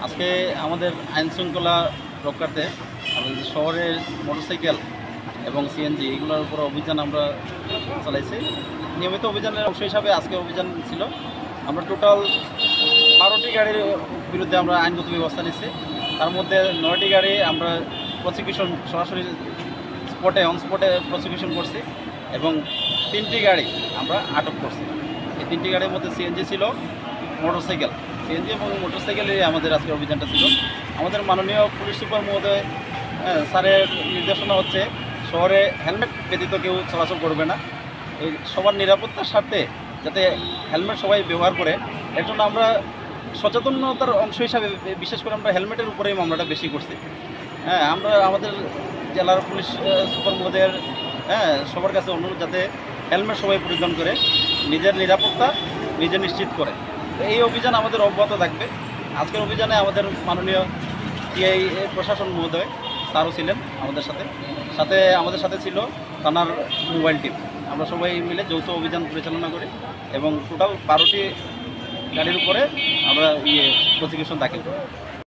আজকে আমাদের আইন শৃঙ্খলা রক্ষার্থে আমাদের শহরের মোটরসাইকেল এবং সিএনজি এগুলোর উপর অভিযান আমরা চালাইছি। নিয়মিত অভিযানের অংশ হিসাবে আজকে অভিযান ছিল। আমরা টোটাল 12টি গাড়ির বিরুদ্ধে আমরা আইনগত ব্যবস্থা নিচ্ছি। তার মধ্যে 9টি গাড়ি আমরা প্রসিকিউশন সরাসরি অন স্পটে প্রসিকিউশন করছি এবং 3টি গাড়ি আমরা আটক করছি। এই 3টি গাড়ির মধ্যে সিএনজি ছিল, সিএনজি এবং মোটরসাইকেলেরই আমাদের আজকে অভিযানটা ছিল। আমাদের মাননীয় পুলিশ সুপার মহোদয় স্যারের নির্দেশনা হচ্ছে শহরে হেলমেট ব্যতীত কেউ চলাচল করবে না। এই সবার নিরাপত্তার স্বার্থে যাতে হেলমেট সবাই ব্যবহার করে, এর জন্য আমরা সচেতনতার অংশ হিসাবে বিশেষ করে আমরা হেলমেটের উপরেই মামলাটা বেশি করছি। আমরা আমাদের জেলার পুলিশ সুপার মহোদয়ের সবার কাছে অনুরোধ যাতে হেলমেট সবাই পরিধান করে নিজের নিরাপত্তা নিজে নিশ্চিত করে। এই অভিযান আমাদের অব্যাহত থাকবে। আজকের অভিযানে আমাদের মাননীয় টিআই প্রশাসন মহোদয় স্যারও ছিলেন আমাদের সাথে ছিল থানার মোবাইল টিম। আমরা সবাই মিলে যৌথ অভিযান পরিচালনা করি এবং টোটাল 12টি গাড়ির উপরে আমরা প্রসিকিউশন দাখিল করি।